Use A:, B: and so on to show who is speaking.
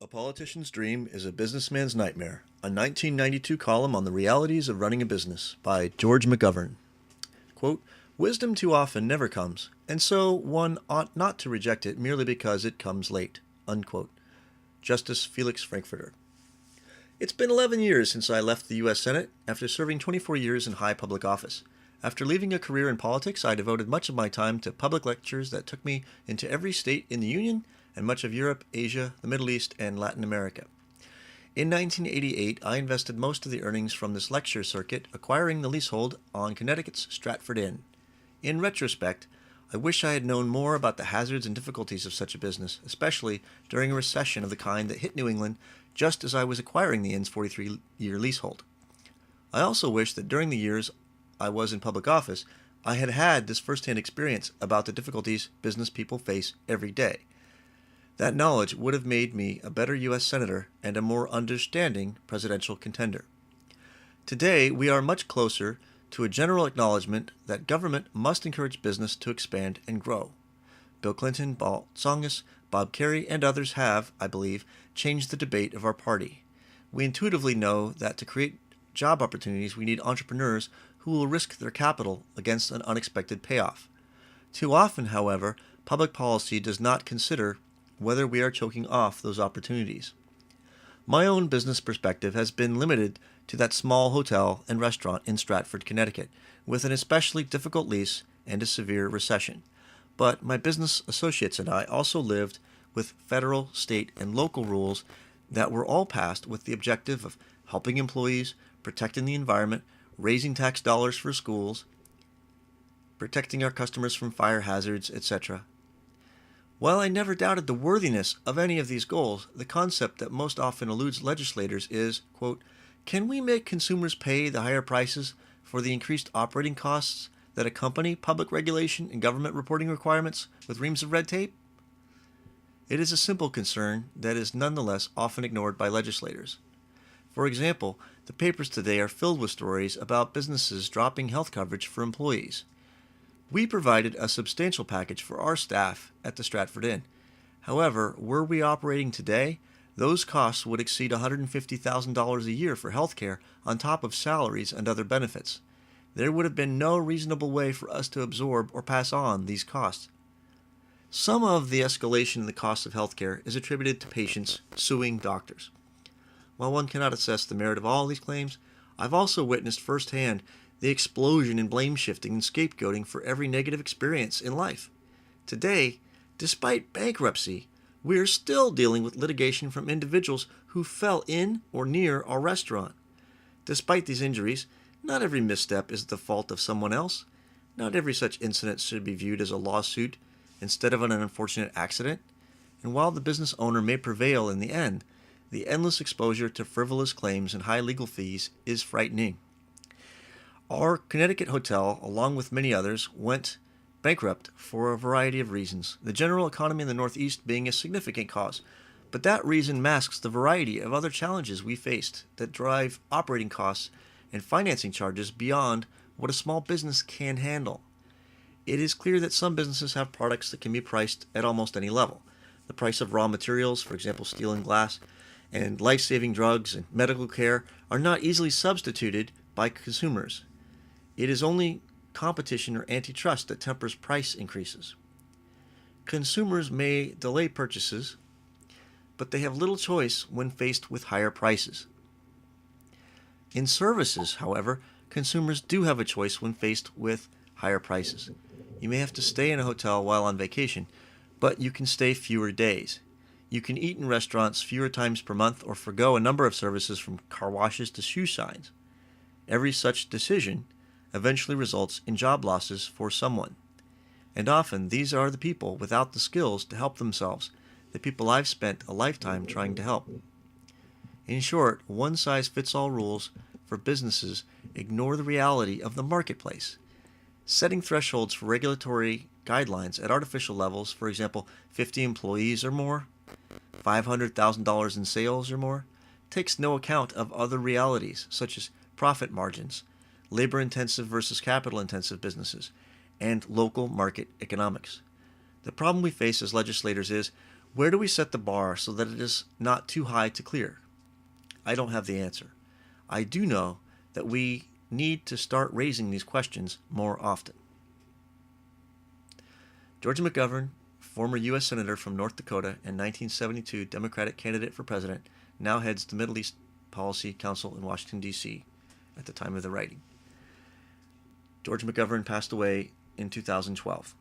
A: A Politician's Dream is a Businessman's Nightmare, a 1992 column on the realities of running a business by George McGovern. Quote, "Wisdom too often never comes, and so one ought not to reject it merely because it comes late." Unquote. Justice Felix Frankfurter. It's been 11 years since I left the U.S. Senate after serving 24 years in high public office. After leaving a career in politics, I devoted much of my time to public lectures that took me into every state in the Union and much of Europe, Asia, the Middle East, and Latin America. In 1988, I invested most of the earnings from this lecture circuit acquiring the leasehold on Connecticut's Stratford Inn. In retrospect, I wish I had known more about the hazards and difficulties of such a business, especially during a recession of the kind that hit New England just as I was acquiring the inn's 43-year leasehold. I also wish that during the years I was in public office, I had had this first-hand experience about the difficulties business people face every day. That knowledge would have made me a better U.S. Senator and a more understanding presidential contender. Today, we are much closer to a general acknowledgement that government must encourage business to expand and grow. Bill Clinton, Paul Tsongas, Bob Kerrey, and others have, I believe, changed the debate of our party. We intuitively know that to create job opportunities, we need entrepreneurs who will risk their capital against an unexpected payoff. Too often, however, public policy does not consider whether we are choking off those opportunities. My own business perspective has been limited to that small hotel and restaurant in Stratford, Connecticut, with an especially difficult lease and a severe recession. But my business associates and I also lived with federal, state, and local rules that were all passed with the objective of helping employees, protecting the environment, raising tax dollars for schools, protecting our customers from fire hazards, etc. While I never doubted the worthiness of any of these goals, the concept that most often eludes legislators is, quote, "Can we make consumers pay the higher prices for the increased operating costs that accompany public regulation and government reporting requirements with reams of red tape?" It is a simple concern that is nonetheless often ignored by legislators. For example, the papers today are filled with stories about businesses dropping health coverage for employees. We provided a substantial package for our staff at the Stratford Inn. However, were we operating today, those costs would exceed $150,000 a year for health care on top of salaries and other benefits. There would have been no reasonable way for us to absorb or pass on these costs. Some of the escalation in the cost of health care is attributed to patients suing doctors. While one cannot assess the merit of all these claims, I've also witnessed firsthand the explosion in blame shifting and scapegoating for every negative experience in life. Today, despite bankruptcy, we are still dealing with litigation from individuals who fell in or near our restaurant. Despite these injuries, not every misstep is the fault of someone else. Not every such incident should be viewed as a lawsuit instead of an unfortunate accident. And while the business owner may prevail in the end, the endless exposure to frivolous claims and high legal fees is frightening. Our Connecticut hotel, along with many others, went bankrupt for a variety of reasons, the general economy in the Northeast being a significant cause. But that reason masks the variety of other challenges we faced that drive operating costs and financing charges beyond what a small business can handle. It is clear that some businesses have products that can be priced at almost any level. The price of raw materials, for example steel and glass, and life-saving drugs and medical care are not easily substituted by consumers. It is only competition or antitrust that tempers price increases. Consumers may delay purchases, but they have little choice when faced with higher prices. In services, however, consumers do have a choice when faced with higher prices. You may have to stay in a hotel while on vacation, but you can stay fewer days. You can eat in restaurants fewer times per month or forgo a number of services from car washes to shoe shines. Every such decision eventually results in job losses for someone. And often these are the people without the skills to help themselves, the people I've spent a lifetime trying to help. In short, one-size-fits-all rules for businesses ignore the reality of the marketplace. Setting thresholds for regulatory guidelines at artificial levels, for example, 50 employees or more, $500,000 in sales or more, takes no account of other realities such as profit margins, labor-intensive versus capital-intensive businesses, and local market economics. The problem we face as legislators is Where do we set the bar so that it is not too high to clear? I don't have the answer. I do know that we need to start raising these questions more often. George McGovern, former U.S. Senator from North Dakota and 1972 Democratic candidate for president, now heads the Middle East Policy Council in Washington, D.C. at the time of the writing. George McGovern passed away in 2012.